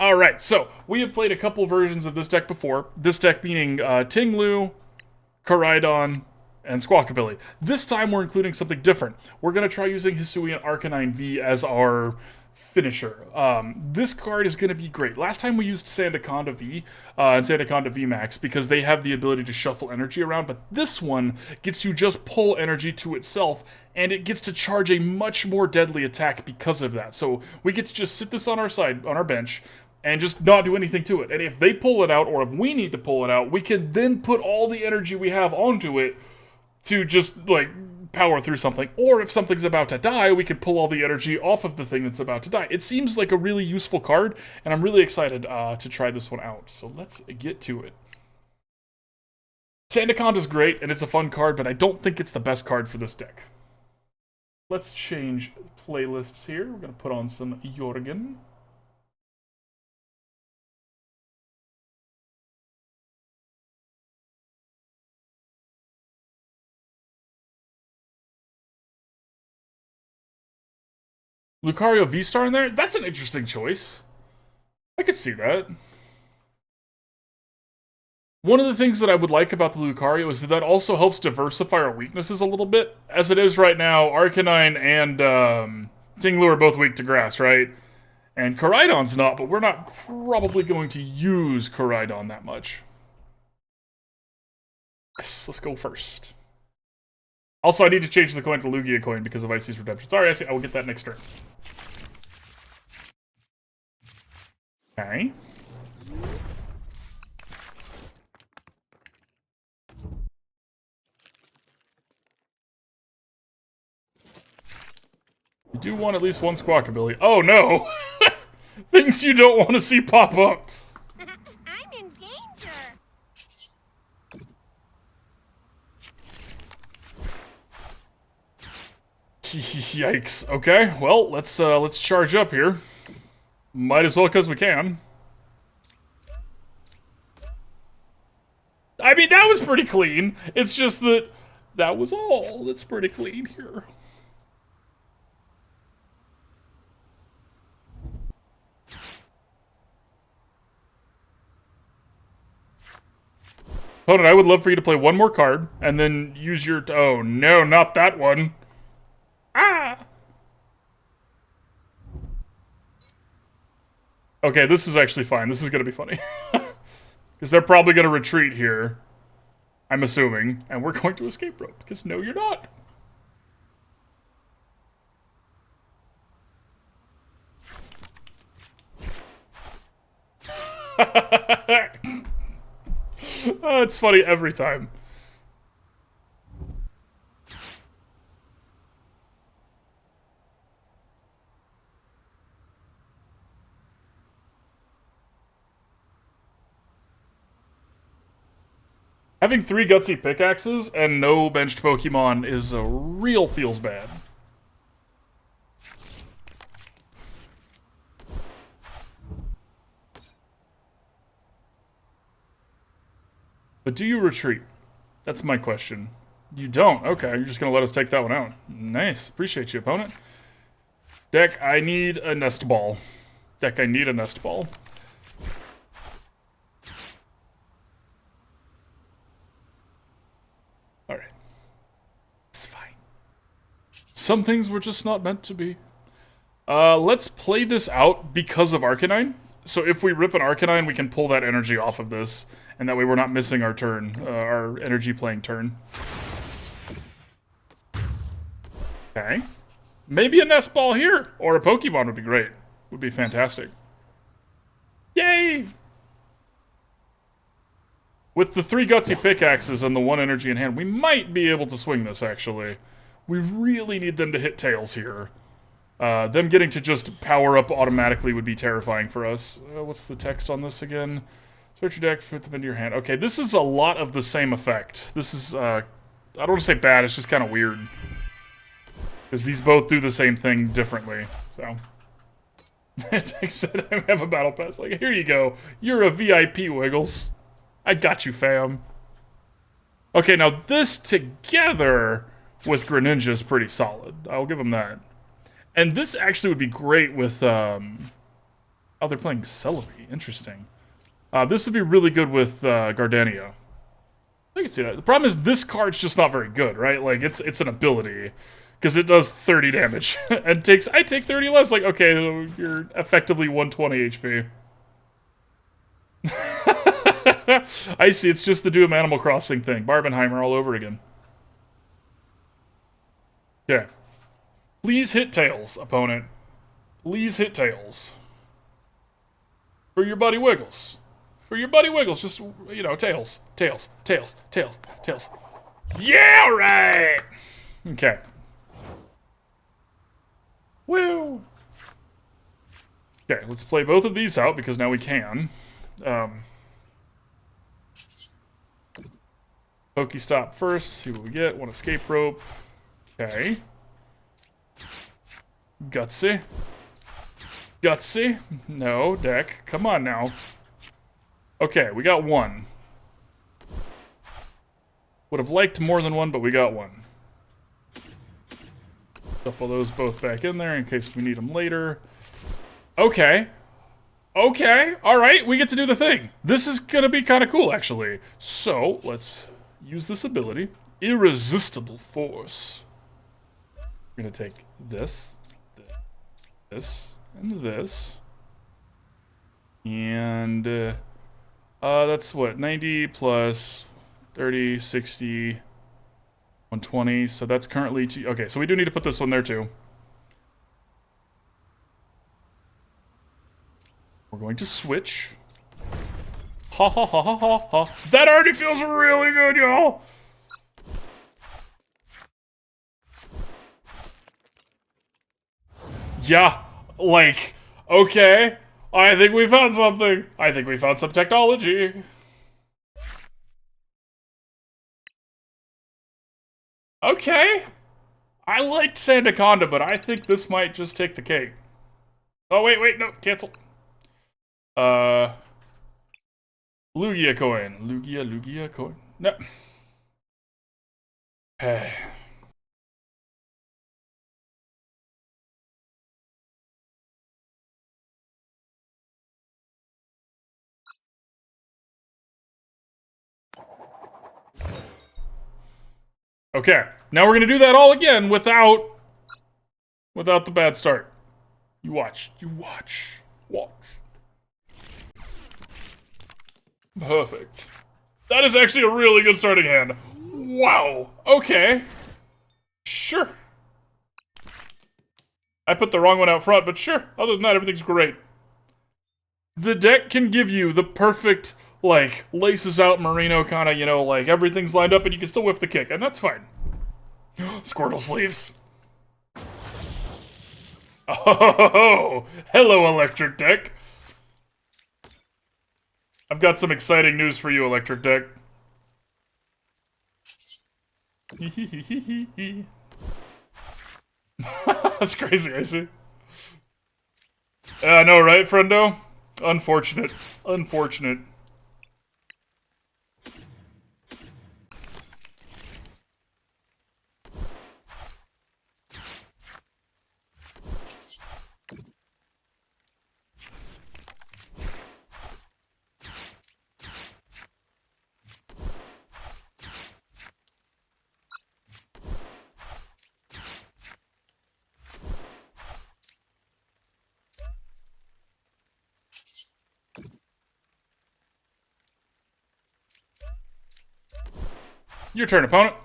Alright, so we have played a couple versions of this deck before. This deck being Ting-Lu, Koraidon, and Squawkabilly. This time we're including something different. We're going to try using Hisuian Arcanine V as our finisher. This card is going to be great. Last time we used Sandaconda V and Sandaconda V Max because they have the ability to shuffle energy around, but this one gets you just pull energy to itself, and it gets to charge a much more deadly attack because of that. So we get to just sit this on our side, on our bench, and just not do anything to it. And if they pull it out, or if we need to pull it out, we can then put all the energy we have onto it to just, like, power through something. Or if something's about to die, we can pull all the energy off of the thing that's about to die. It seems like a really useful card, and I'm really excited to try this one out. So let's get to it. Sandaconda's great, and it's a fun card, but I don't think it's the best card for this deck. Let's change playlists here. We're going to put on some Jorgen. Lucario V-Star in there? That's an interesting choice. I could see that. One of the things that I would like about the Lucario is that that also helps diversify our weaknesses a little bit. As it is right now, Arcanine and Ting-Lu are both weak to grass, right? And Koraidon's not, but we're not probably going to use Koraidon that much. Yes, let's go first. Also, I need to change the coin to Lugia coin because of Icy's Redemption. Sorry, I will get that next turn. Okay. You do want at least one Squawkabilly. Oh no! Things you don't want to see pop up. I'm in danger. Yikes. Okay, well, let's charge up here. Might as well because we can. I mean, that was pretty clean. It's just that that was all that's pretty clean here. Opponent, I would love for you to play one more card, and then use your... Oh, no, not that one. Ah! Okay, this is actually fine. This is gonna be funny. Because they're probably gonna retreat here. I'm assuming. And we're going to Escape Rope, because no, you're not. Oh, it's funny every time. Having 3 Gutsy Pickaxes and no benched Pokemon is a real feels bad. But do you retreat? That's my question. You don't? Okay, you're just gonna let us take that one out. Nice. Appreciate you, opponent. Deck, I need a Nest Ball. Deck, I need a Nest Ball. Alright. It's fine. Some things were just not meant to be. Let's play this out because of Arcanine. So if we rip an Arcanine, we can pull that energy off of this. And that way we're not missing our turn, our energy playing turn. Okay. Maybe a Nest Ball here, or a Pokemon would be great. Would be fantastic. Yay! With the 3 Gutsy Pickaxes and the 1 energy in hand, we might be able to swing this, actually. We really need them to hit tails here. Them getting to just power up automatically would be terrifying for us. What's the text on this again? Search your deck, put them into your hand. Okay, this is a lot of the same effect. This is, I don't want to say bad, it's just kind of weird. Because these both do the same thing differently, so. Text said I have a battle pass. Like, here you go. You're a VIP, Wiggles. I got you, fam. Okay, now this together with Greninja is pretty solid. I'll give him that. And this actually would be great with, Oh, they're playing Celebi. Interesting. This would be really good with Gardenia. I can see that. The problem is this card's just not very good, right? Like, it's an ability. Because it does 30 damage. And I take 30 less. Like, okay, you're effectively 120 HP. I see, it's just the Doom Animal Crossing thing. Barbenheimer all over again. Okay. Please hit Tails, opponent. Please hit Tails. For your buddy Wiggles. For your buddy Wiggles, just, you know, Tails. Tails. Tails. Tails. Tails. Yeah, right! Okay. Woo! Okay, let's play both of these out, because now we can. PokéStop first, see what we get. One Escape Rope. Okay. Gutsy. Gutsy. No, deck. Come on now. Okay, we got one. Would have liked more than one, but we got one. Shuffle those both back in there in case we need them later. Okay. Okay. Alright, we get to do the thing. This is gonna be kind of cool, actually. So, let's use this ability. Irresistible Force. We're gonna take this, this, and this. And, that's what? 90 plus 30, 60... 120, so that's currently... Okay, so we do need to put this one there, too. We're going to switch. Ha ha ha ha ha ha. That already feels really good, y'all! Yeah, like, okay. I think we found something. I think we found some technology. Okay. I liked Sandaconda, but I think this might just take the cake. Oh, wait, no, cancel. Lugia coin. Lugia coin. No. Hey. Okay, now we're gonna do that all again without the bad start. You watch. Watch. Perfect. That is actually a really good starting hand. Wow. Okay. Sure. I put the wrong one out front, but sure. Other than that, everything's great. The deck can give you the perfect, like, laces out Merino kind of, you know, like, everything's lined up and you can still whiff the kick, and that's fine. Squirtle sleeves. Oh, hello, Electric Deck. I've got some exciting news for you, Electric Deck. That's crazy, I see. I know, right, friendo? Unfortunate. Unfortunate. Your turn, opponent.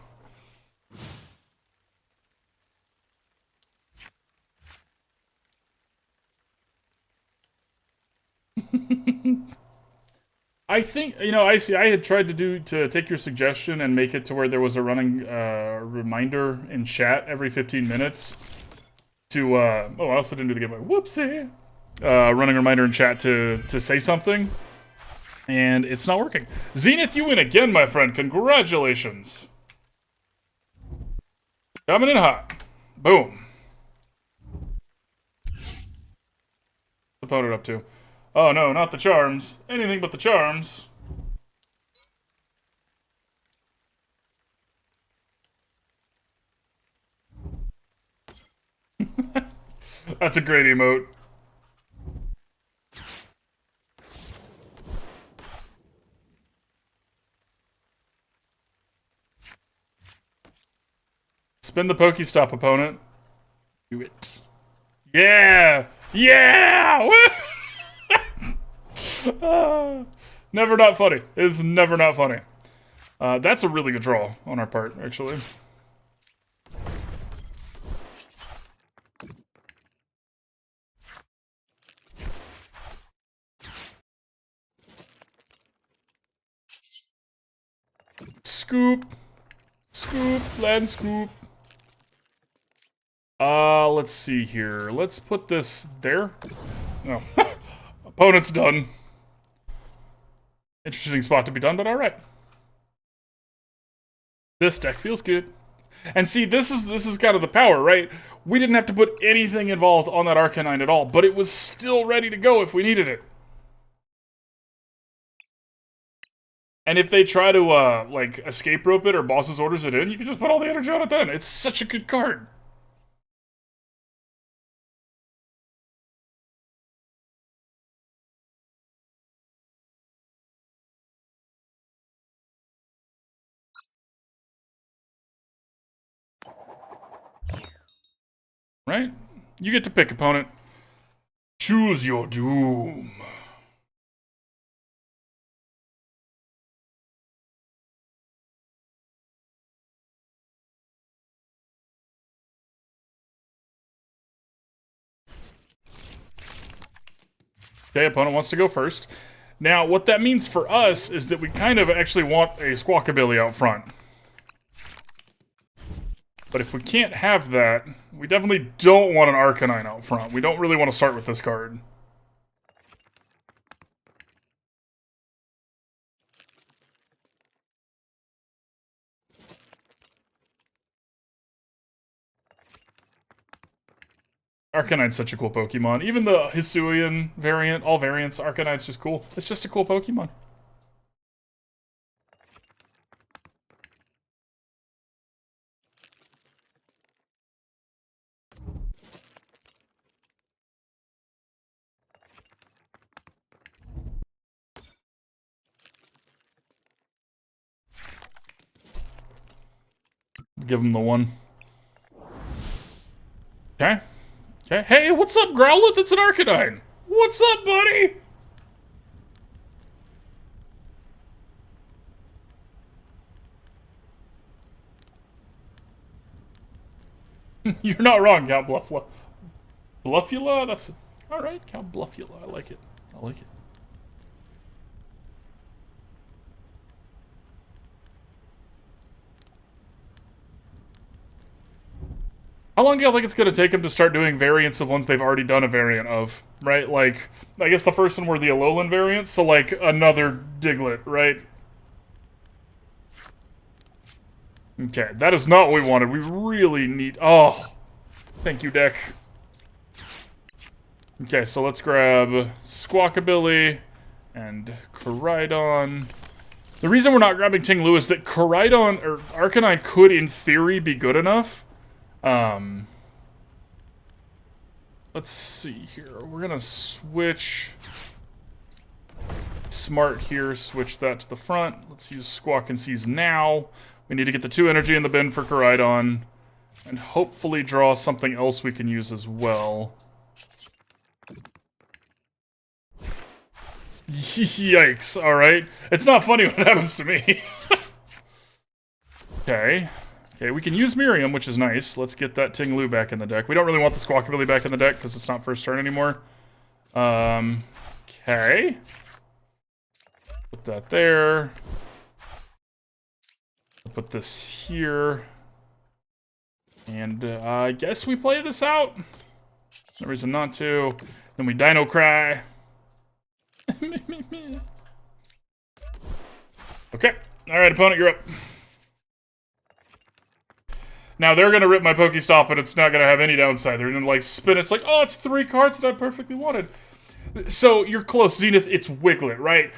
I think, you know, I had tried to take your suggestion and make it to where there was a running reminder in chat every 15 minutes to, oh, I also didn't do the giveaway. Whoopsie. Running reminder in chat to say something. And it's not working. Zenith, you win again, my friend. Congratulations. Coming in hot. Boom. What's the opponent up to? Oh no, not the charms. Anything but the charms. That's a great emote. Spin the PokéStop, opponent. Do it. Yeah! Yeah! Never not funny. It's never not funny. That's a really good draw on our part, actually. Scoop. Scoop. Land scoop. Let's see here. Let's put this there. No. Opponent's done. Interesting spot to be done, but alright. This deck feels good. And see, this is kind of the power, right? We didn't have to put anything involved on that Arcanine at all, but it was still ready to go if we needed it. And if they try to, like, escape rope it or boss's orders it in, you can just put all the energy on it then. It's such a good card. Right? You get to pick, opponent. Choose your doom. Okay, opponent wants to go first. Now, what that means for us is that we kind of actually want a Squawkabilly out front. But if we can't have that, we definitely don't want an Arcanine out front. We don't really want to start with this card. Arcanine's such a cool Pokemon. Even the Hisuian variant, all variants, Arcanine's just cool. It's just a cool Pokemon. Give him the one. Okay. Okay. Hey, what's up, Growlithe? It's an Arcanine. What's up, buddy? You're not wrong, Count Bluffula. Bluffula? That's... Alright, Count Bluffula. I like it. I like it. How long do y'all think it's going to take them to start doing variants of ones they've already done a variant of? Right? Like, I guess the first one were the Alolan variants, so like another Diglett, right? Okay, that is not what we wanted. We really need... Oh! Thank you, deck. Okay, so let's grab Squawkabilly and Koraidon. The reason we're not grabbing Ting-Lu is that Koraidon, or Arcanine could, in theory, be good enough. Let's see here. We're gonna switch Smart here, switch that to the front. Let's use Squawk and Seize now. We need to get the 2 energy in the bin for Koraidon, and hopefully draw something else we can use as well. Yikes, alright. It's not funny when it happens to me. Okay. Okay, we can use Miriam, which is nice. Let's get that Ting-Lu back in the deck. We don't really want the Squawkabilly back in the deck because it's not first turn anymore. Okay. Put that there. Put this here. And I guess we play this out. No reason not to. Then we Dino Cry. Okay. Alright, opponent, you're up. Now, they're going to rip my PokéStop, and it's not going to have any downside. They're going to, like, spin. It's like, oh, it's 3 cards that I perfectly wanted. So, you're close. Zenith, it's Wiglet, right?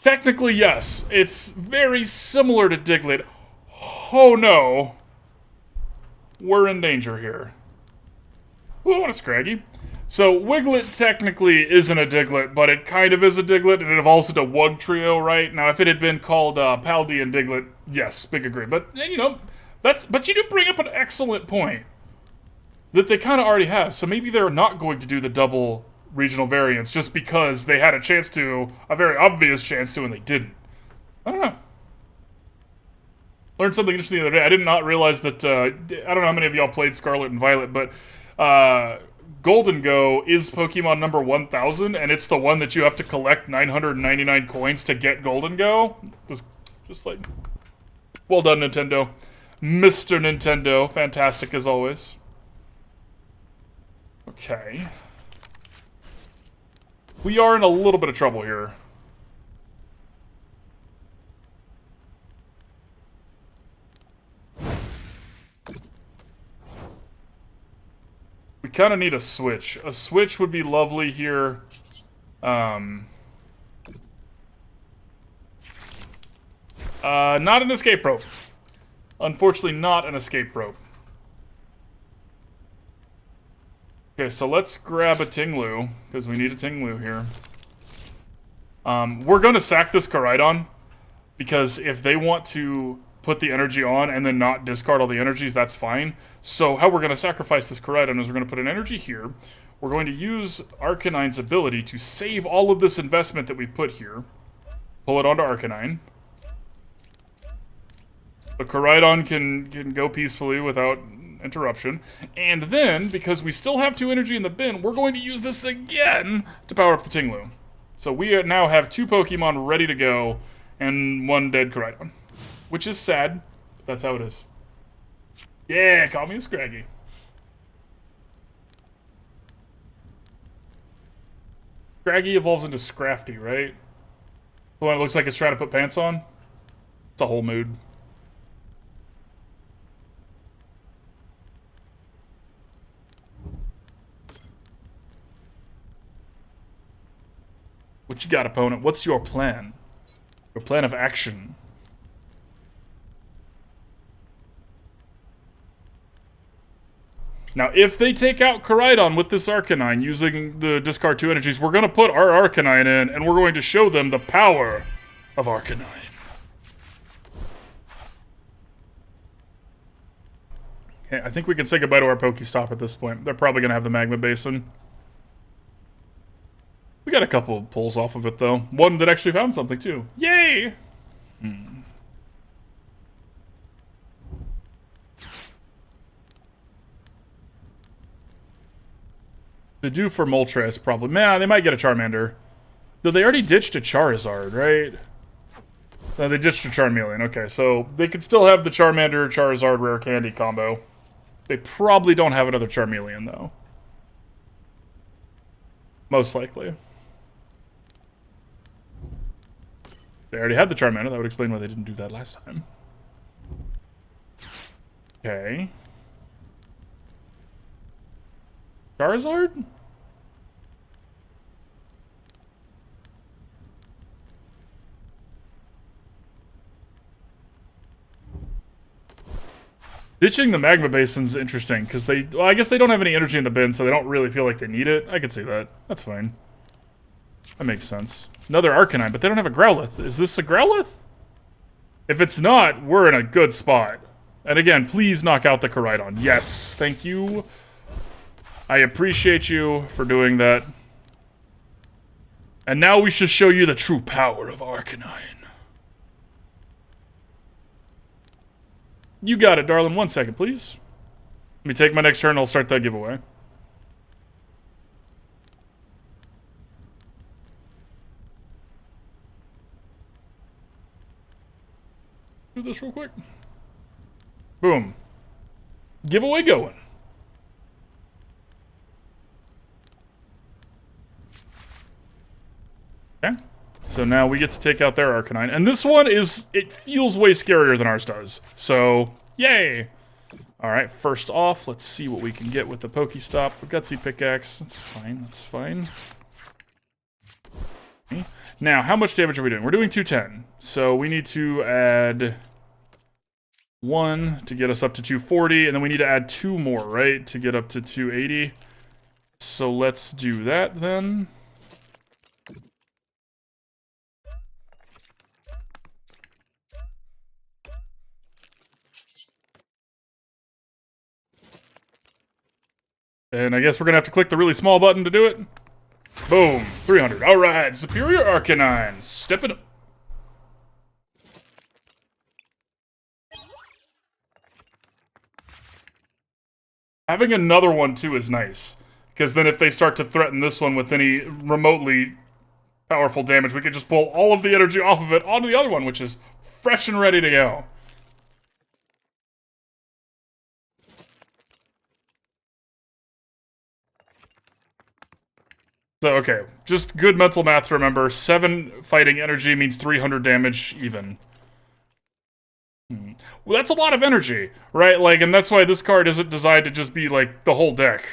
Technically, yes. It's very similar to Diglett. Oh, no. We're in danger here. Ooh, I want a Scraggy. So, Wiglet technically isn't a Diglett, but it kind of is a Diglett, and it evolves into Wug Trio, right? Now, if it had been called Paldean Diglett, yes, big agree. But, you know... But you do bring up an excellent point that they kind of already have. So maybe they're not going to do the double regional variants just because they had a chance to, a very obvious chance to, and they didn't. I don't know. Learned something interesting the other day. I did not realize that, I don't know how many of y'all played Scarlet and Violet, but Golden Go is Pokemon number 1000, and it's the one that you have to collect 999 coins to get Golden Go. Just like, well done, Nintendo. Mr. Nintendo, fantastic as always. Okay. We are in a little bit of trouble here. We kind of need a switch. A switch would be lovely here. Not an escape rope. Unfortunately, not an escape rope. Okay, so let's grab a Ting-Lu, because we need a Ting-Lu here. We're going to sack this Koraidon, because if they want to put the energy on and then not discard all the energies, that's fine. So how we're going to sacrifice this Koraidon is we're going to put an energy here. We're going to use Arcanine's ability to save all of this investment that we put here. Pull it onto Arcanine. The Koraidon can go peacefully without interruption. And then, because we still have 2 energy in the bin, we're going to use this again to power up the Ting-Lu. So we now have 2 Pokemon ready to go and 1 dead Koraidon. Which is sad, but that's how it is. Yeah, call me a Scraggy. Scraggy evolves into Scrafty, right? The one that looks like it's trying to put pants on? It's a whole mood. What you got, opponent? What's your plan? Your plan of action? Now, if they take out Koraidon with this Arcanine using the discard 2 energies, we're going to put our Arcanine in, and we're going to show them the power of Arcanine. Okay, I think we can say goodbye to our PokéStop at this point. They're probably going to have the Magma Basin. We got a couple of pulls off of it, though. One that actually found something, too. Yay! The due for Moltres, probably. Man, they might get a Charmander. Though they already ditched a Charizard, right? No, they ditched a Charmeleon. Okay, so they could still have the Charmander, Charizard, Rare Candy combo. They probably don't have another Charmeleon, though. Most likely. They already had the Charmander. That would explain why they didn't do that last time. Okay. Charizard? Ditching the Magma Basin's interesting, because well, I guess they don't have any energy in the bin, so they don't really feel like they need it. I could see that. That's fine. That makes sense. Another Arcanine, but they don't have a Growlithe. Is this a Growlithe? If it's not, we're in a good spot. And again, please knock out the Koraidon. Yes, thank you. I appreciate you for doing that. And now we should show you the true power of Arcanine. You got it, darling. 1 second, please. Let me take my next turn and I'll start that giveaway. Do this real quick. Boom. Giveaway going. Okay. So now we get to take out their Arcanine. And this one it feels way scarier than ours does. So, yay! Alright, first off, let's see what we can get with the PokéStop. Gutsy Pickaxe. That's fine, that's fine. Okay. Now, how much damage are we doing? We're doing 210. So we need to add 1 to get us up to 240. And then we need to add 2 more, right? To get up to 280. So let's do that then. And I guess we're gonna have to click the really small button to do it. Boom, 300. All right, Superior Arcanine, stepping up. Having another one too is nice, because then if they start to threaten this one with any remotely powerful damage, we can just pull all of the energy off of it onto the other one, which is fresh and ready to go. So, okay, just good mental math to remember. 7 fighting energy means 300 damage even. Well, that's a lot of energy, right? Like, and that's why this card isn't designed to just be, like, the whole deck.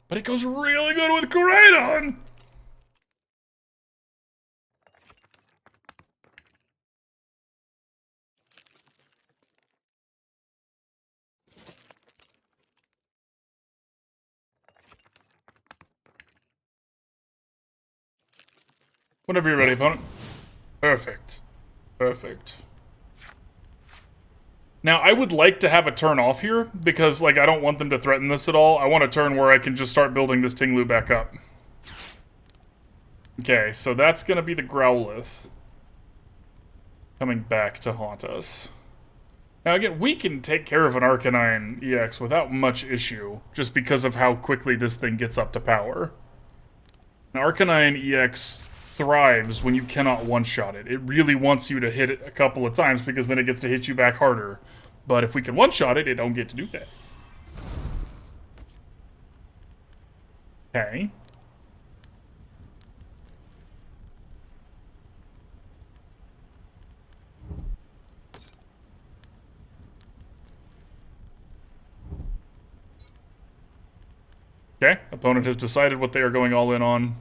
But it goes really good with Koraidon! Whenever you're ready, opponent. Perfect. Perfect. Now, I would like to have a turn off here, because, like, I don't want them to threaten this at all. I want a turn where I can just start building this Ting-Lu back up. Okay, so that's gonna be the Growlithe coming back to haunt us. Now, again, we can take care of an Arcanine EX without much issue, just because of how quickly this thing gets up to power. An Arcanine EX thrives when you cannot one-shot it. It really wants you to hit it a couple of times, because then it gets to hit you back harder. But if we can one-shot it, it don't get to do that. Okay. Okay, opponent has decided what they are going all in on.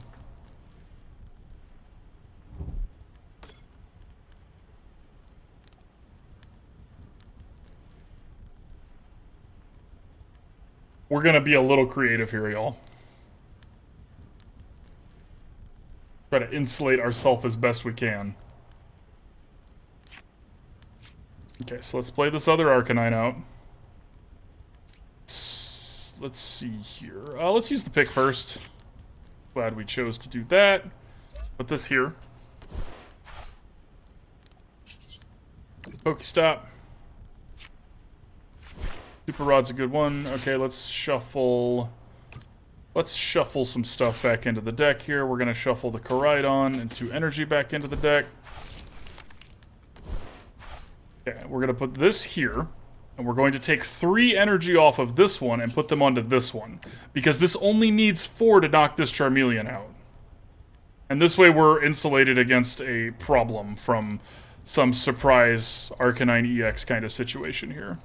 We're gonna be a little creative here, y'all. Try to insulate ourselves as best we can. Okay, so let's play this other Arcanine out. Let's see here. Let's use the pick first. Glad we chose to do that. Let's put this here. PokéStop. Super Rod's a good one. Okay, let's shuffle. Let's shuffle some stuff back into the deck here. We're gonna shuffle the Koraidon and 2 energy back into the deck. Okay, we're gonna put this here. And we're going to take 3 energy off of this one and put them onto this one. Because this only needs 4 to knock this Charmeleon out. And this way we're insulated against a problem from some surprise Arcanine EX kind of situation here.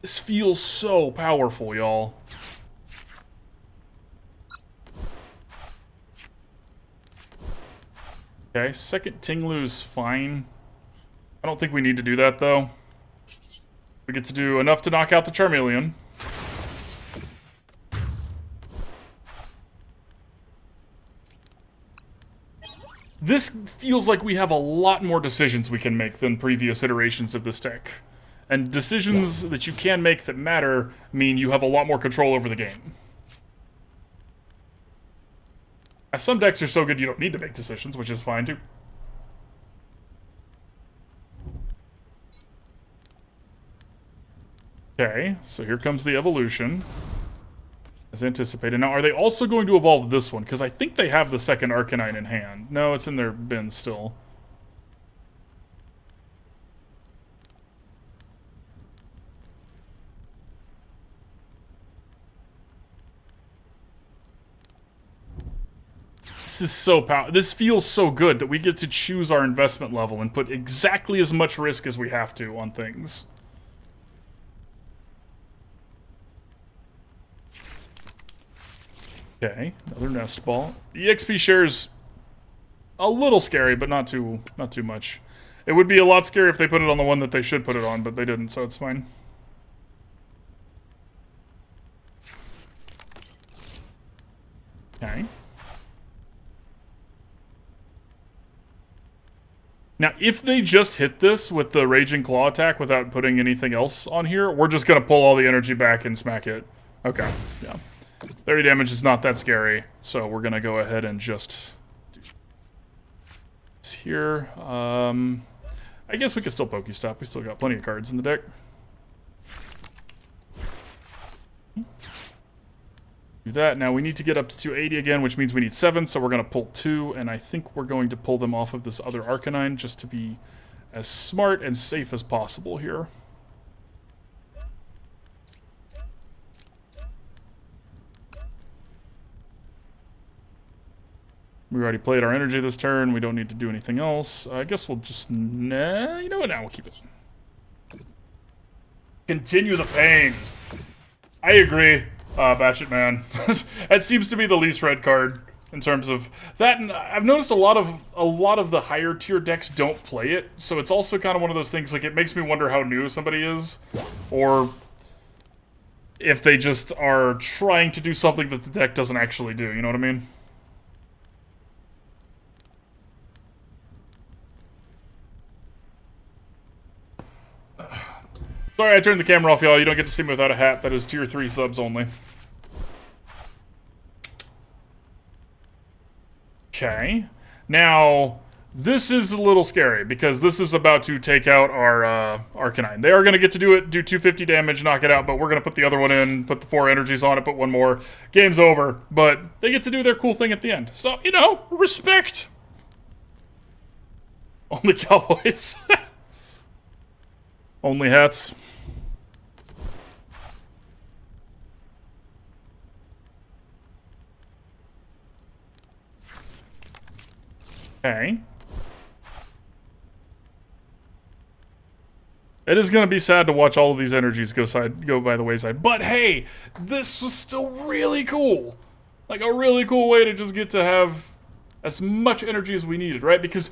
This feels so powerful, y'all. Okay, second Ting-Lu's fine. I don't think we need to do that, though. We get to do enough to knock out the Charmeleon. This feels like we have a lot more decisions we can make than previous iterations of this deck. And decisions that you can make that matter mean you have a lot more control over the game. As some decks are so good you don't need to make decisions, which is fine, too. Okay, so here comes the evolution. As anticipated. Now, are they also going to evolve this one? Because I think they have the second Arcanine in hand. No, it's in their bin still. This is so powerful. This feels so good that we get to choose our investment level and put exactly as much risk as we have to on things. Okay, another Nest Ball. The EXP share's a little scary, but not too much. It would be a lot scarier if they put it on the one that they should put it on, but they didn't, so it's fine. Okay. Now, if they just hit this with the Raging Claw attack without putting anything else on here, we're just going to pull all the energy back and smack it. Okay, yeah. 30 damage is not that scary, so we're going to go ahead and just do this here. I guess we could still PokéStop. We still got plenty of cards in the deck. Do that. Now we need to get up to 280 again, which means we need 7, so we're going to pull 2, and I think we're going to pull them off of this other Arcanine just to be as smart and safe as possible here. We already played our energy this turn. We don't need to do anything else. I guess we'll just... Nah, you know what? Now we'll keep it. Continue the pain. I agree. Batchet Man. That seems to be the least red card in terms of that. And I've noticed a lot of the higher tier decks don't play it, so it's also kind of one of those things. Like, it makes me wonder how new somebody is, or if they just are trying to do something that the deck doesn't actually do. You know what I mean? Sorry, I turned the camera off, y'all. You don't get to see me without a hat. That is tier 3 subs only. Okay. Now, this is a little scary, because this is about to take out our Arcanine. They are going to get to do 250 damage, knock it out, but we're going to put the other one in, put the 4 energies on it, put 1 more. Game's over. But they get to do their cool thing at the end. So, you know, respect. Only Cowboys. Only hats. Okay. It is going to be sad to watch all of these energies go by the wayside. But hey, this was still really cool. Like, a really cool way to just get to have as much energy as we needed, right? Because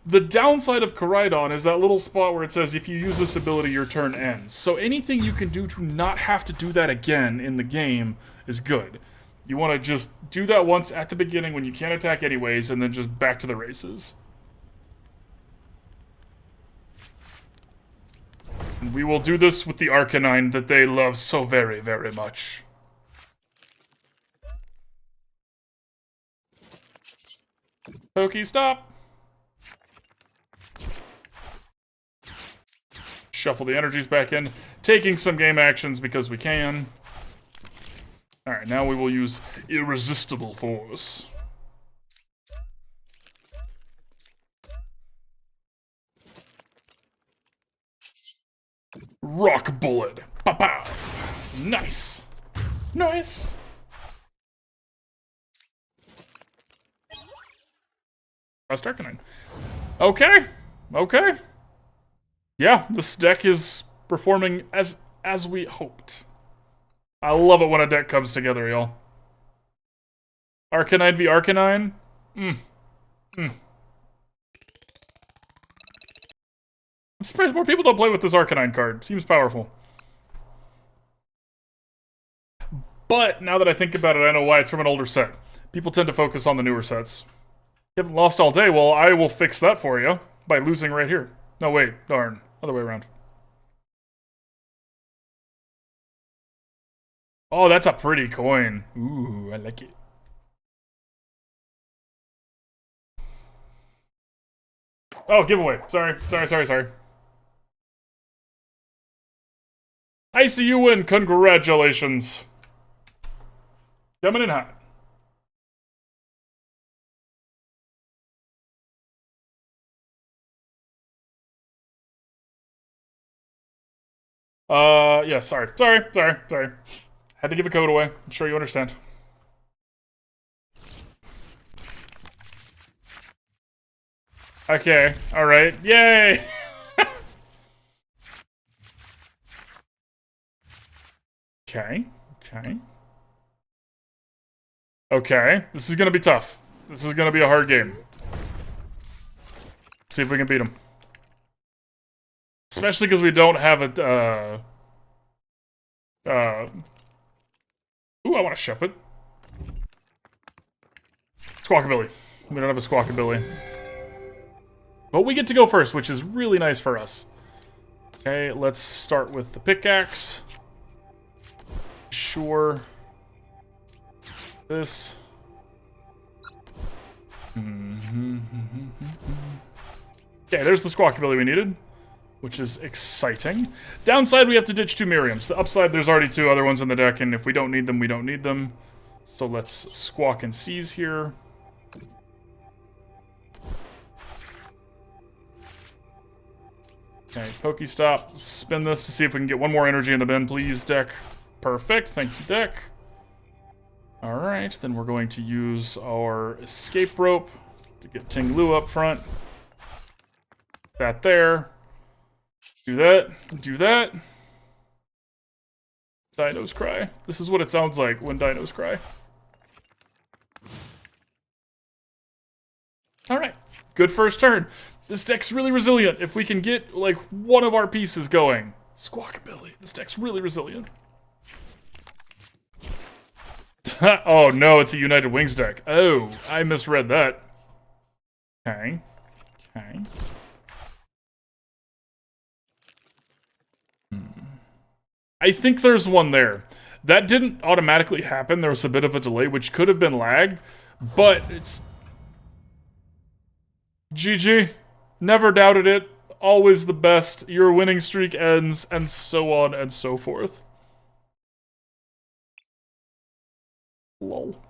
the downside of Koraidon is that little spot where it says, if you use this ability, your turn ends. So anything you can do to not have to do that again in the game is good. You want to just do that once at the beginning when you can't attack anyways, and then just back to the races. And we will do this with the Arcanine that they love so very, very much. PokéStop. Shuffle the energies back in, taking some game actions because we can. Alright, now we will use Irresistible Force. Rock Bullet. Pow! Nice. Nice. Trust Arcanine. Okay. Okay. Yeah, this deck is performing as we hoped. I love it when a deck comes together, y'all. Arcanine v Arcanine? I'm surprised more people don't play with this Arcanine card. Seems powerful. But, now that I think about it, I know why. It's from an older set. People tend to focus on the newer sets. You haven't lost all day? Well, I will fix that for you by losing right here. No, wait. Darn. Other way around. Oh, that's a pretty coin. Ooh, I like it. Oh, giveaway. Sorry. I see you win. Congratulations. Coming in hot. Yeah, sorry. Had to give a code away. I'm sure you understand. Okay, alright. Yay! Okay. Okay, this is gonna be tough. This is gonna be a hard game. Let's see if we can beat him. Especially because we don't have a, ooh, I want to ship it. Squawkabilly. We don't have a Squawkabilly. But we get to go first, which is really nice for us. Okay, let's start with the pickaxe. Sure. This. Okay, there's the Squawkabilly we needed, which is exciting. Downside, we have to ditch 2 Miriams. The upside, there's already 2 other ones in the deck, and if we don't need them, we don't need them. So let's squawk and seize here. Okay, PokéStop. Spin this to see if we can get 1 more energy in the bin, please, deck. Perfect. Thank you, deck. Alright, then we're going to use our Escape Rope to get Ting-Lu up front. That there. Do that. Do that. Dinos cry. This is what it sounds like when dinos cry. Alright. Good first turn. This deck's really resilient. If we can get, like, one of our pieces going. Squawkabilly. This deck's really resilient. Oh, no, it's a United Wings deck. Oh, I misread that. Okay. Okay. I think there's one there. That didn't automatically happen. There was a bit of a delay, which could have been lag, but it's... GG. Never doubted it. Always the best. Your winning streak ends, and so on and so forth. Lol.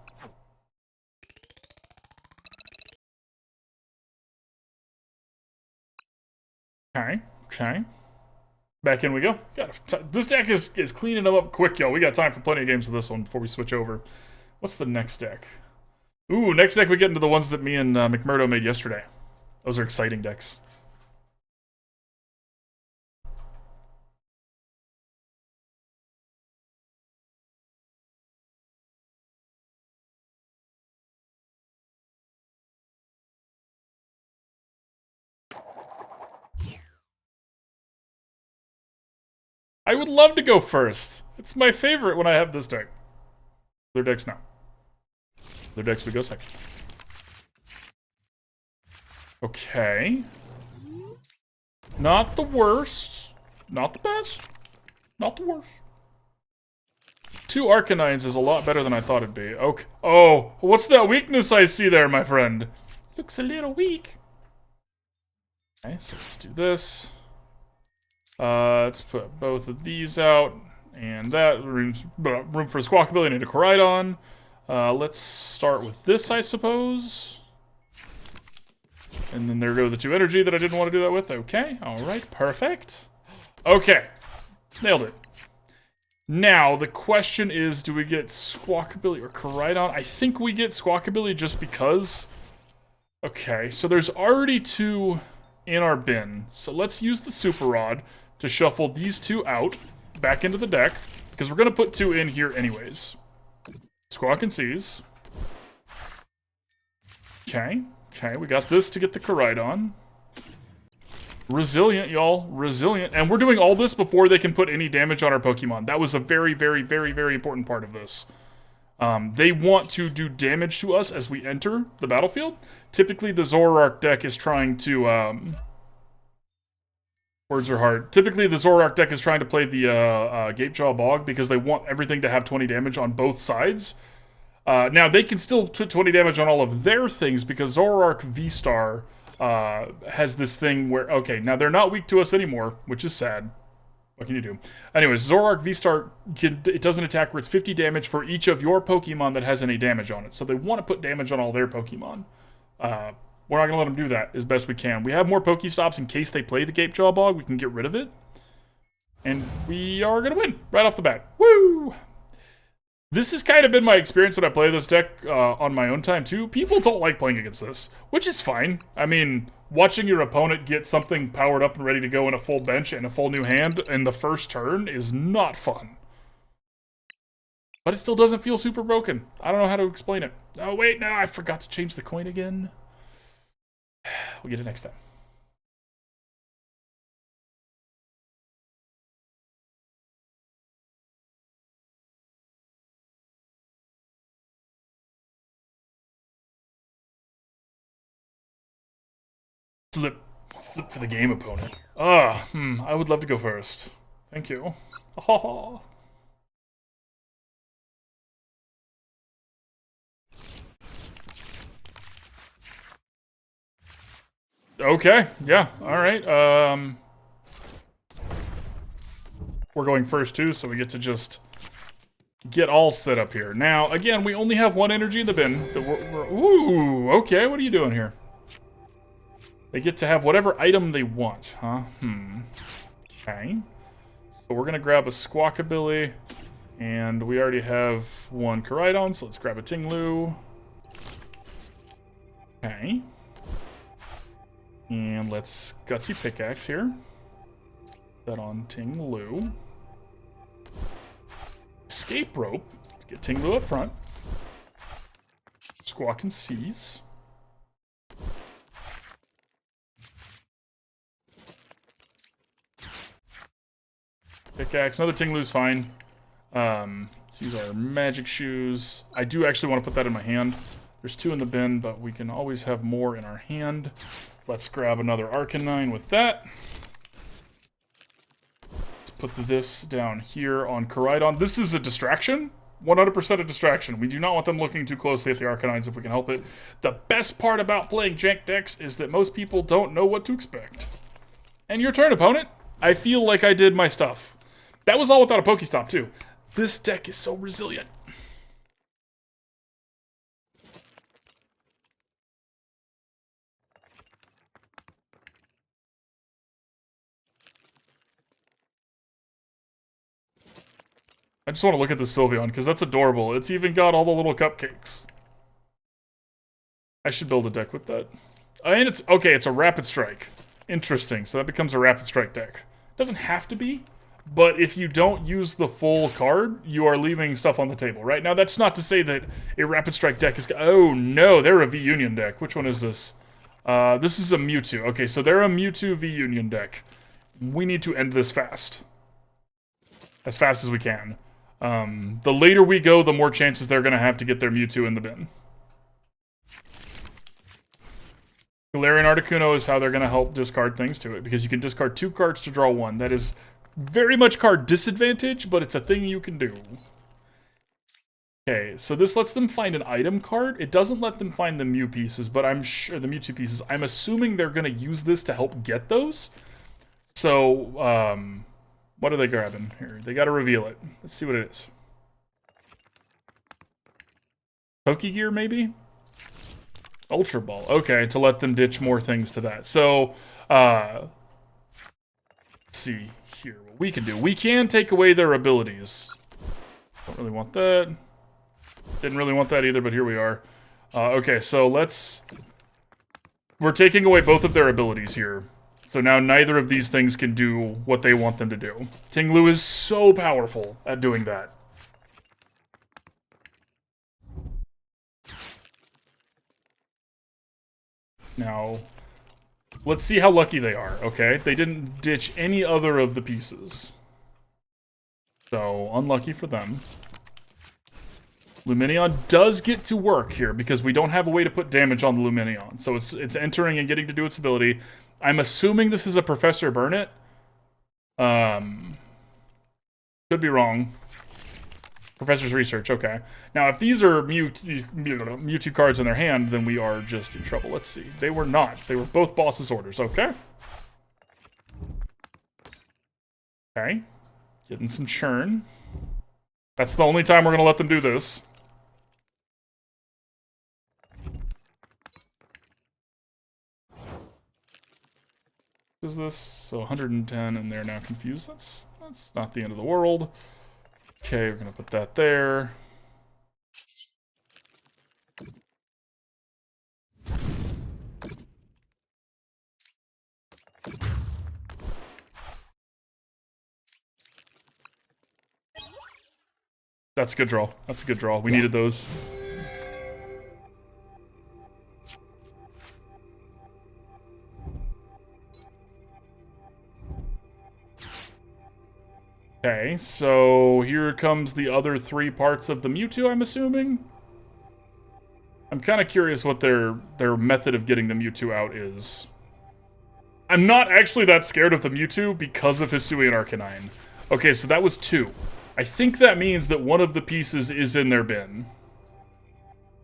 Okay, okay. Back in we go. This deck is cleaning them up quick, y'all. We got time for plenty of games with this one before we switch over. What's the next deck? Ooh, next deck we get into the ones that me and McMurdo made yesterday. Those are exciting decks. I would love to go first. It's my favorite when I have this deck. Their decks now. Their decks we go second. Okay. Not the worst. Not the best. Not the worst. 2 Arcanines is a lot better than I thought it'd be. Okay. Oh, what's that weakness I see there, my friend? Looks a little weak. Okay, so let's do this. Let's put both of these out, and that room for Squawkabilly and a Koraidon. Let's start with this, I suppose. And then there go the 2 energy that I didn't want to do that with. Okay, alright, perfect. Okay, nailed it. Now, the question is, do we get Squawkabilly or Koraidon? I think we get Squawkabilly just because. Okay, so there's already 2 in our bin. So let's use the Super Rod to shuffle these 2 out, back into the deck, because we're going to put 2 in here anyways. Squawk and seize. Okay, okay, we got this to get the Koraidon. Resilient, y'all. Resilient. And we're doing all this before they can put any damage on our Pokemon. That was a very, very, very, very important part of this. They want to do damage to us as we enter the battlefield. Typically, the Zoroark deck is trying to... words are hard. Typically, the Zoroark deck is trying to play the Gapejaw Bog because they want everything to have 20 damage on both sides. Now, they can still put 20 damage on all of their things because Zoroark V-Star has this thing where... Okay, now they're not weak to us anymore, which is sad. What can you do? Anyways, Zoroark V-Star, it does an attack where it's 50 damage for each of your Pokemon that has any damage on it. So they want to put damage on all their Pokemon. We're not going to let them do that as best we can. We have more PokéStops in case they play the Gapejaw Bog. We can get rid of it. And we are going to win right off the bat. Woo! This has kind of been my experience when I play this deck on my own time, too. People don't like playing against this, which is fine. I mean, watching your opponent get something powered up and ready to go in a full bench and a full new hand in the first turn is not fun. But it still doesn't feel super broken. I don't know how to explain it. Oh, wait, no, I forgot to change the coin again. We'll get it next time. Flip. Flip for the game opponent. I would love to go first. Thank you. Oh. Okay, yeah, alright. We're going first too, so we get to just get all set up here. Now, again, we only have one energy in the bin. Ooh, okay, what are you doing here? They get to have whatever item they want, huh? Okay. So we're gonna grab a Squawkabilly, and we already have one Koraidon, so let's grab a Ting-Lu. Okay. And let's Gutsy Pickaxe here. That on Ting-Lu. Escape Rope. Get Ting-Lu up front. Squawk and seize. Pickaxe. Another Ting-Lu's fine. Let's use our magic shoes. I do actually want to put that in my hand. There's 2 in the bin, but we can always have more in our hand. Let's grab another Arcanine with that. Let's put this down here on Koraidon. This is a distraction. 100% a distraction. We do not want them looking too closely at the Arcanines if we can help it. The best part about playing jank decks is that most people don't know what to expect. And your turn, opponent. I feel like I did my stuff. That was all without a PokéStop, too. This deck is so resilient. I just want to look at the Sylveon, because that's adorable. It's even got all the little cupcakes. I should build a deck with that. And it's... Okay, it's a Rapid Strike. Interesting, so that becomes a Rapid Strike deck. Doesn't have to be, but if you don't use the full card, you are leaving stuff on the table, right? Now, that's not to say that a Rapid Strike deck is... Oh, no, they're a V-Union deck. Which one is this? This is a Mewtwo. Okay, so they're a Mewtwo V-Union deck. We need to end this fast. As fast as we can. The later we go, the more chances they're going to have to get their Mewtwo in the bin. Galarian Articuno is how they're going to help discard things to it, because you can discard 2 cards to draw 1. That is very much card disadvantage, but it's a thing you can do. Okay, so this lets them find an item card. It doesn't let them find the Mew pieces, but I'm sure the Mewtwo pieces. I'm assuming they're going to use this to help get those. So, what are they grabbing here? They got to reveal it. Let's see what it is. Pokegear, maybe? Ultra Ball. Okay, to let them ditch more things to that. So, let's see here what we can do. We can take away their abilities. Don't really want that. Didn't really want that either, but here we are. Okay, so let's... We're taking away both of their abilities here. So now neither of these things can do what they want them to do. Ting-Lu is so powerful at doing that. Now, let's see how lucky they are, okay? They didn't ditch any other of the pieces. So, unlucky for them. Lumineon does get to work here, because we don't have a way to put damage on the Lumineon. So it's entering and getting to do its ability. I'm assuming this is a Professor Burnett. Could be wrong. Professor's Research, okay. Now, if these are Mewtwo cards in their hand, then we are just in trouble. Let's see. They were not. They were both boss's orders, okay? Okay. Getting some churn. That's the only time we're going to let them do this. What is this? So 110, and they're now confused. That's not the end of the world. Okay, we're going to put that there. That's a good draw. That's a good draw. We needed those. Okay, so here comes the other 3 parts of the Mewtwo, I'm assuming? I'm kind of curious what their method of getting the Mewtwo out is. I'm not actually that scared of the Mewtwo because of Hisuian Arcanine. Okay, so that was 2. I think that means that one of the pieces is in their bin.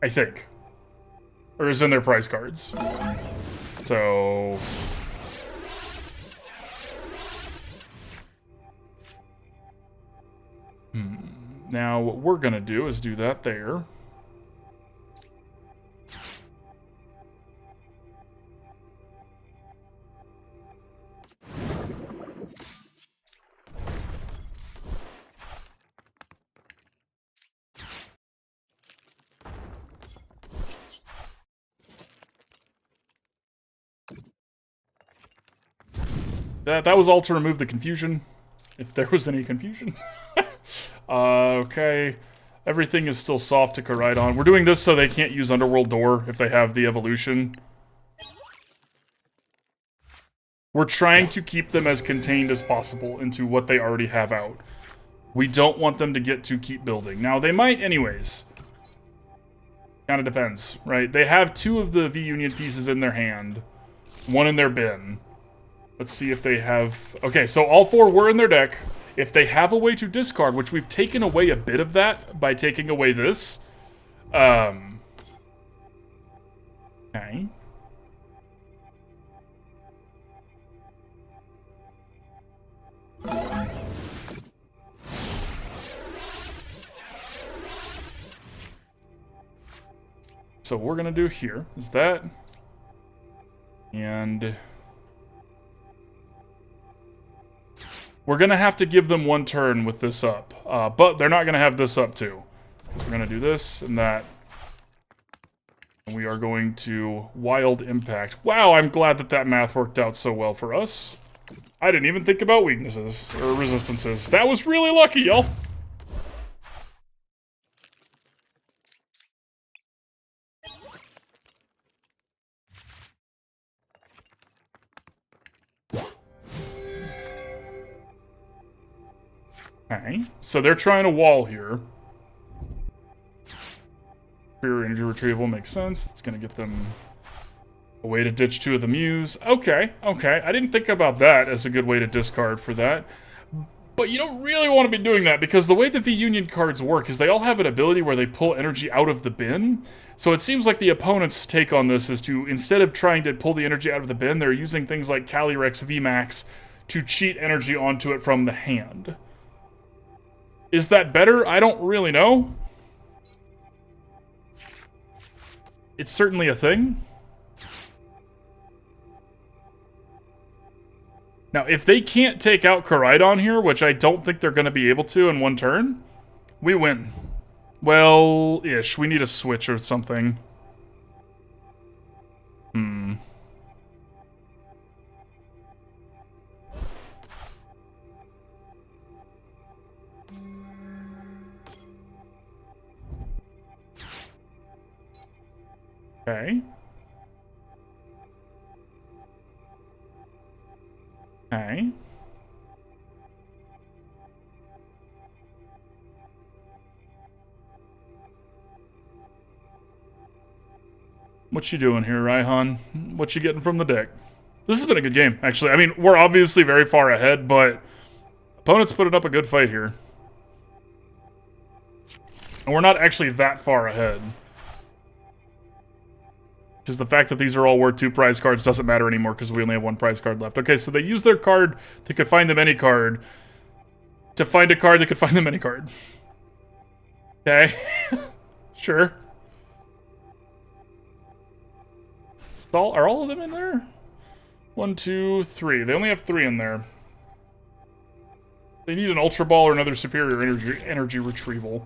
I think. Or is in their prize cards. So... Now, what we're gonna do is do that there. That was all to remove the confusion, if there was any confusion. Okay. Everything is still soft to Koraidon. We're doing this so they can't use Underworld Door if they have the evolution. We're trying to keep them as contained as possible into what they already have out. We don't want them to get to keep building. Now, they might anyways. Kind of depends, right? They have 2 of the V-Union pieces in their hand. 1 in their bin. Let's see if they have... Okay, so all 4 were in their deck. If they have a way to discard, which we've taken away a bit of that by taking away this. Okay. So what we're going to do here is that. And... we're going to have to give them 1 turn with this up. But they're not going to have this up too. So we're going to do this and that. And we are going to Wild Impact. Wow, I'm glad that that math worked out so well for us. I didn't even think about weaknesses or resistances. That was really lucky, y'all. Okay, so they're trying to wall here. Superior energy retrieval makes sense. It's going to get them a way to ditch 2 of the Mews. Okay, okay. I didn't think about that as a good way to discard for that. But you don't really want to be doing that because the way the V-Union cards work is they all have an ability where they pull energy out of the bin. So it seems like the opponent's take on this is to, instead of trying to pull the energy out of the bin, they're using things like Calyrex VMAX to cheat energy onto it from the hand. Is that better? I don't really know. It's certainly a thing. Now, if they can't take out Koraidon here, which I don't think they're going to be able to in 1 turn, we win. Well-ish. We need a switch or something. Okay. Okay. What you doing here, Raihan? What you getting from the deck? This has been a good game, actually. I mean, we're obviously very far ahead, but opponents putting up a good fight here. And we're not actually that far ahead. Because the fact that these are all worth 2 prize cards doesn't matter anymore because we only have 1 prize card left. Okay, so they use their card, they could find them any card, to find a card that could find them any card. Okay. Sure. Are all of them in there? 1, 2, 3. They only have 3 in there. They need an Ultra Ball or another superior energy retrieval.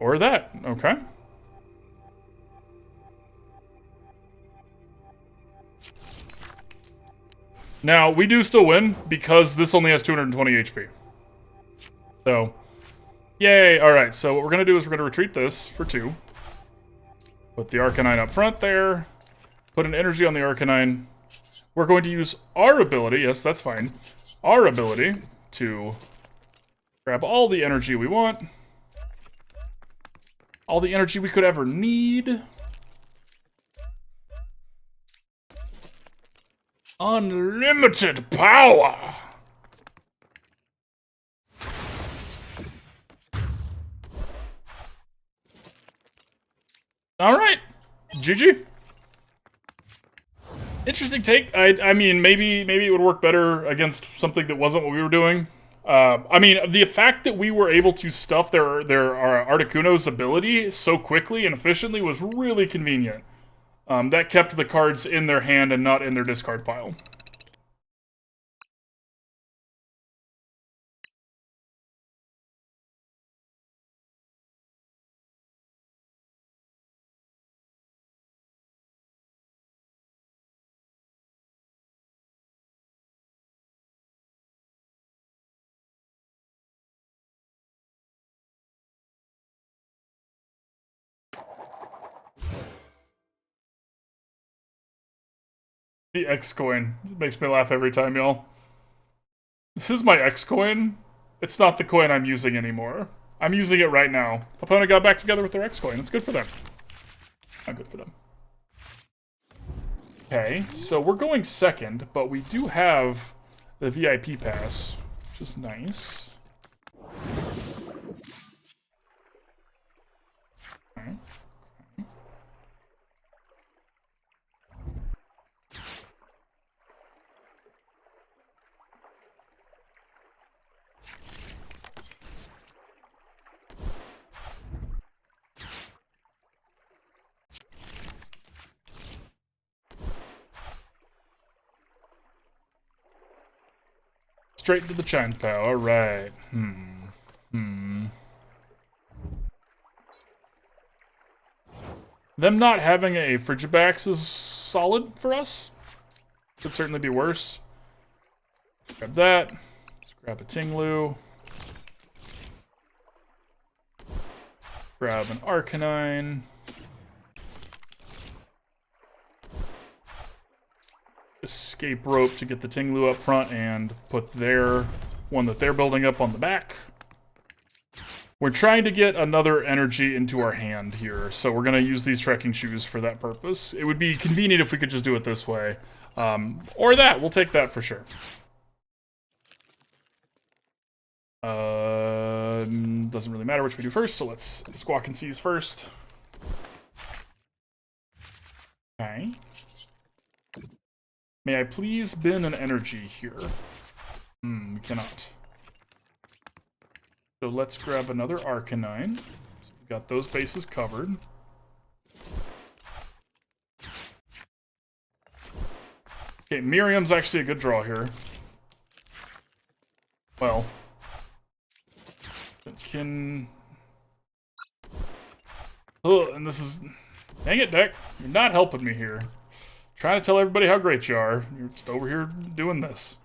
Or that. Okay. Now, we do still win because this only has 220 HP. So, yay. Alright, so what we're going to do is we're going to retreat this for 2. Put the Arcanine up front there. Put an energy on the Arcanine. We're going to use our ability, yes, that's fine, our ability to grab all the energy we want. All the energy we could ever need. Unlimited power! Alright. GG. Interesting take. I mean, maybe it would work better against something that wasn't what we were doing. I mean, the fact that we were able to stuff their Articuno's ability so quickly and efficiently was really convenient. That kept the cards in their hand and not in their discard pile. The X coin. It makes me laugh every time, y'all. This is my X coin. It's not the coin I'm using anymore. I'm using it right now. Opponent got back together with their X coin. It's good for them. Not good for them. Okay, so we're going second, but we do have the VIP pass, which is nice. Okay. Straight to the Chine Pow, alright. Them not having a Frigibax is solid for us. Could certainly be worse. Grab that. Let's grab a Ting-Lu. Grab an Arcanine. Escape Rope to get the Ting-Lu up front and put their one that they're building up on the back. We're trying to get another energy into our hand here, so we're going to use these Trekking Shoes for that purpose. It would be convenient if we could just do it this way. Or that. We'll take that for sure. Doesn't really matter which we do first, so let's Squawk and Seize first. Okay. May I please bin an energy here? We cannot. So let's grab another Arcanine. So we got those bases covered. Okay, Miriam's actually a good draw here. Well. Can... Oh, and this is... Dang it, deck. You're not helping me here. Trying to tell everybody how great you are. You're just over here doing this.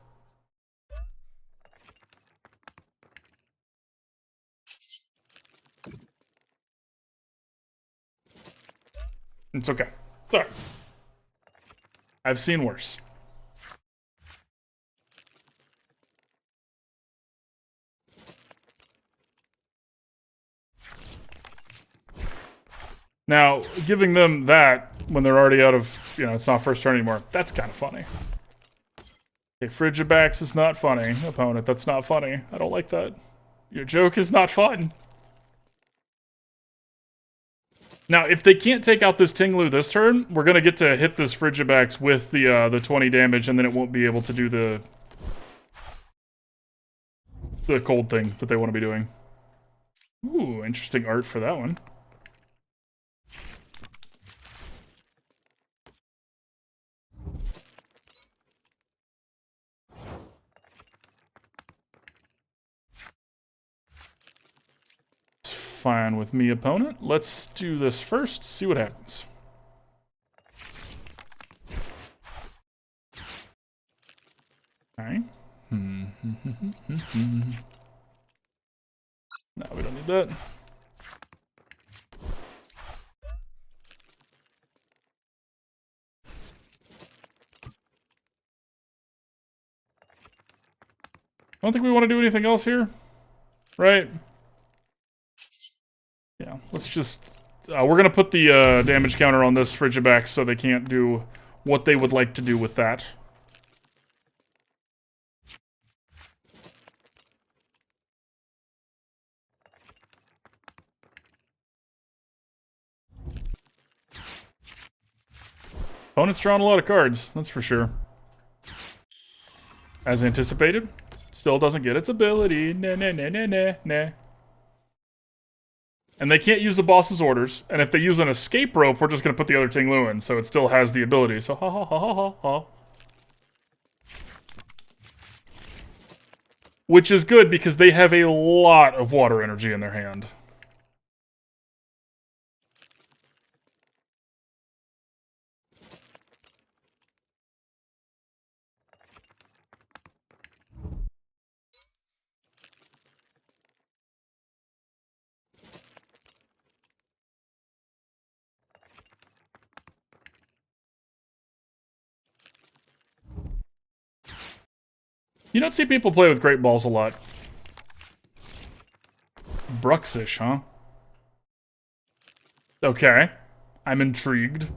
It's okay. It's alright. I've seen worse. Now, giving them that when they're already out of, you know, it's not first turn anymore, that's kind of funny. Okay, Frigibax is not funny, opponent. That's not funny. I don't like that. Your joke is not fun. Now, if they can't take out this Ting-Lu this turn, we're going to get to hit this Frigibax with the 20 damage, and then it won't be able to do the cold thing that they want to be doing. Ooh, interesting art for that one. Fine with me, opponent. Let's do this first, see what happens. Alright. No, we don't need that. I don't think we want to do anything else here, right? Yeah, Yeah, let's just... we're going to put the damage counter on this Frigibax so they can't do what they would like to do with that. Opponent's drawing a lot of cards, that's for sure. As anticipated, still doesn't get its ability. Nah, nah, nah, nah, nah, nah. And they can't use the boss's orders. And if they use an escape rope, we're just going to put the other Ting-Lu in, so it still has the ability. So ha ha ha ha ha ha. Which is good because they have a lot of water energy in their hand. You don't see people play with Great Balls a lot. Bruxish, huh? Okay. I'm intrigued.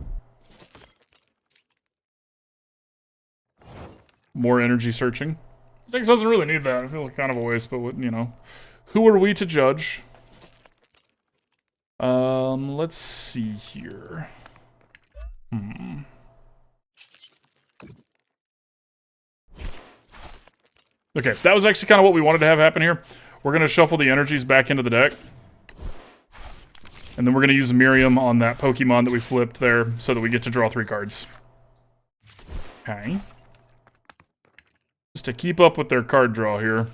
More energy searching. Dex doesn't really need that. It feels like kind of a waste, but, you know. Who are we to judge? Let's see here. Okay, that was actually kind of what we wanted to have happen here. We're going to shuffle the energies back into the deck. And then we're going to use Miriam on that Pokemon that we flipped there so that we get to draw 3 cards. Okay. Just to keep up with their card draw here.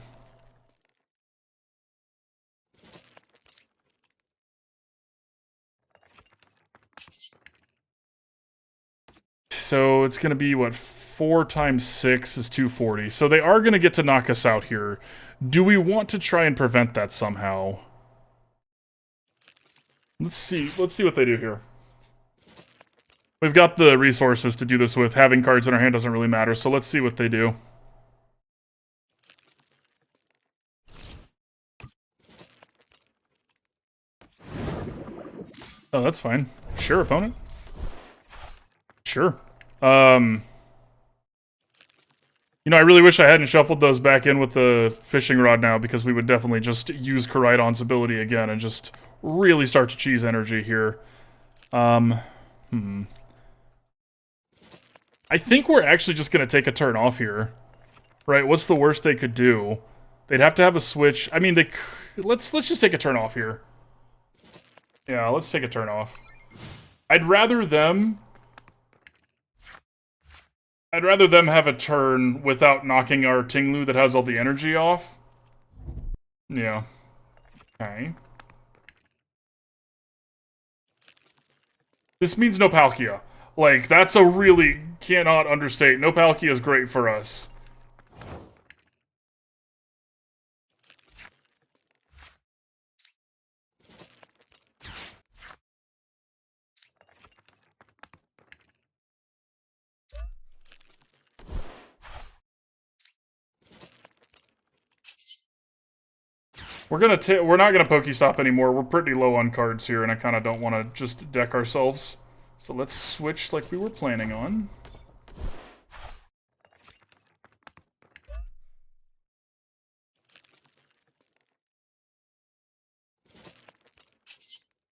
So it's going to be, what, 4 times 6 is 240. So they are going to get to knock us out here. Do we want to try and prevent that somehow? Let's see. Let's see what they do here. We've got the resources to do this with. Having cards in our hand doesn't really matter, so let's see what they do. Oh, that's fine. Sure, opponent. Sure. You know, I really wish I hadn't shuffled those back in with the fishing rod now, because we would definitely just use Koraidon's ability again and just really start to cheese energy here. I think we're actually just going to take a turn off here. Right, what's the worst they could do? They'd have to have a switch. I mean, let's just take a turn off here. Yeah, let's take a turn off. I'd rather them have a turn without knocking our Ting-Lu that has all the energy off. Yeah. Okay. This means no Palkia. Like, that's a really cannot understate. No Palkia is great for us. We're not gonna PokéStop anymore. We're pretty low on cards here, and I kind of don't want to just deck ourselves. So let's switch like we were planning on.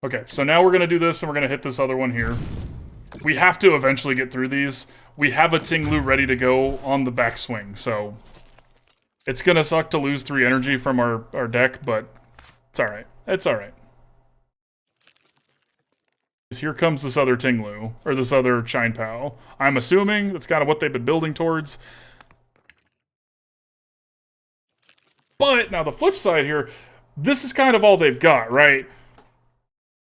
Okay, so now we're gonna do this, and we're gonna hit this other one here. We have to eventually get through these. We have a Ting-Lu ready to go on the backswing, so it's gonna suck to lose 3 energy from our deck, but it's alright. It's alright. Here comes this other Ting-Lu, or this other Chine-Pao. I'm assuming that's kind of what they've been building towards. But, now the flip side here, this is kind of all they've got, right?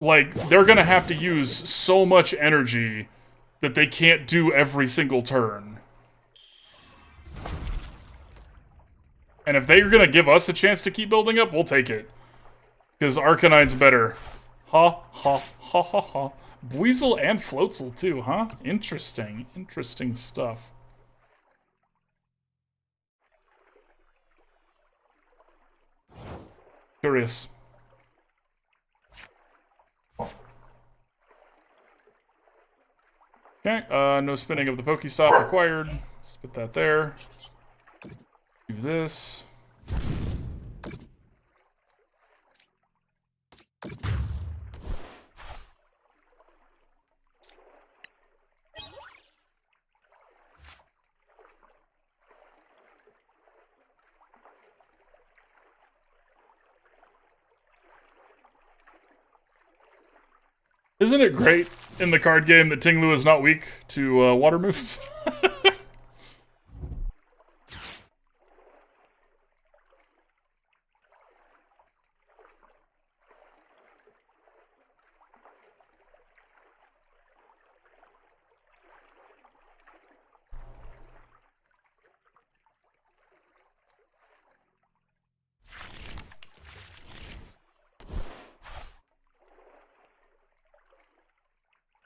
Like, they're gonna have to use so much energy that they can't do every single turn. And if they're gonna give us a chance to keep building up, we'll take it. Because Arcanine's better. Ha, ha, ha, ha, ha. Buizel and Floatzel, too, huh? Interesting. Interesting stuff. Curious. Okay, no spinning of the PokéStop required. Let's put that there. Do this. Isn't it great in the card game that Ting-Lu is not weak to water moves?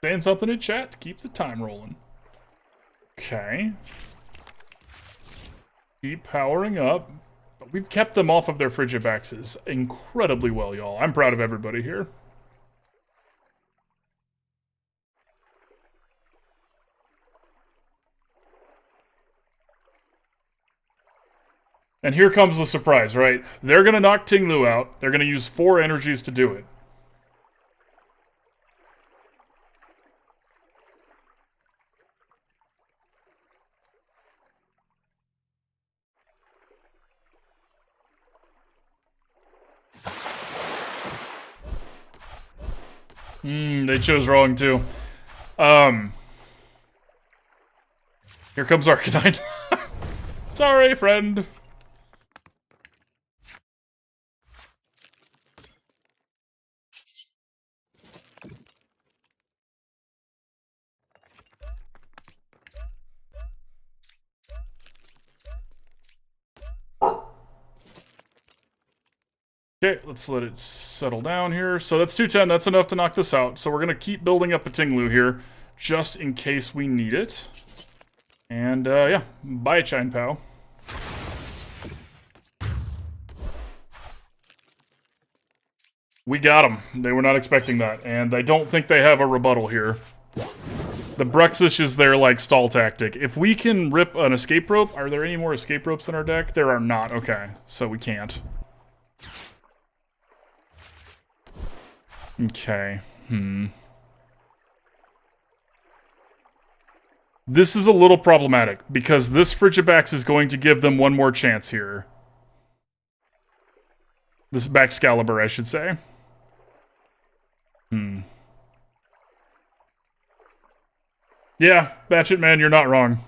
Saying something in chat to keep the time rolling. Okay. Keep powering up. We've kept them off of their Frigibaxes incredibly well, y'all. I'm proud of everybody here. And here comes the surprise, right? They're going to knock Ting-Lu out. They're going to use 4 energies to do it. They chose wrong, too. Here comes Arcanine. Sorry, friend. Okay, let's let it settle down here. So that's 210. That's enough to knock this out. So we're going to keep building up a Ting-Lu here, just in case we need it. And, yeah. Bye, Chine Pow. We got them. They were not expecting that. And I don't think they have a rebuttal here. The Bruxish is their, like, stall tactic. If we can rip an escape rope... Are there any more escape ropes in our deck? There are not. Okay. So we can't. Okay. This is a little problematic, because this Frigibax is going to give them one more chance here. This Baxcalibur, I should say. Yeah, Batchet Man, you're not wrong.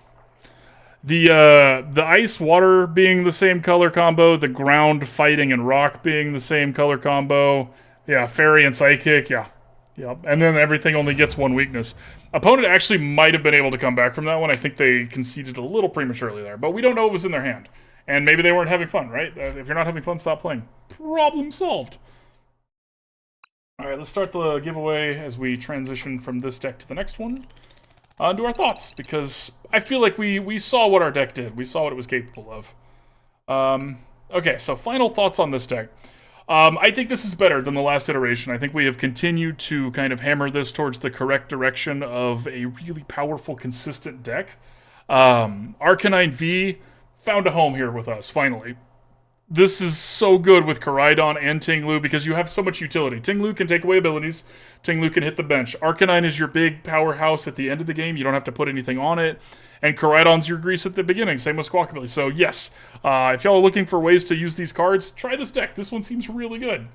The ice-water being the same color combo, the ground, fighting, and rock being the same color combo... Yeah, Fairy and Psychic, yeah. Yep. And then everything only gets 1 weakness. Opponent actually might have been able to come back from that one. I think they conceded a little prematurely there. But we don't know what was in their hand. And maybe they weren't having fun, right? If you're not having fun, stop playing. Problem solved. Alright, let's start the giveaway as we transition from this deck to the next one. Do our thoughts, because I feel like we saw what our deck did. We saw what it was capable of. Okay, so final thoughts on this deck. I think this is better than the last iteration. I think we have continued to kind of hammer this towards the correct direction of a really powerful, consistent deck. Arcanine V found a home here with us, finally. This is so good with Koraidon and Ting-Lu because you have so much utility. Ting-Lu can take away abilities. Ting-Lu can hit the bench. Arcanine is your big powerhouse at the end of the game. You don't have to put anything on it. And Koraidon's your grease at the beginning. Same with Squawkabilly. So yes, if y'all are looking for ways to use these cards, try this deck. This one seems really good.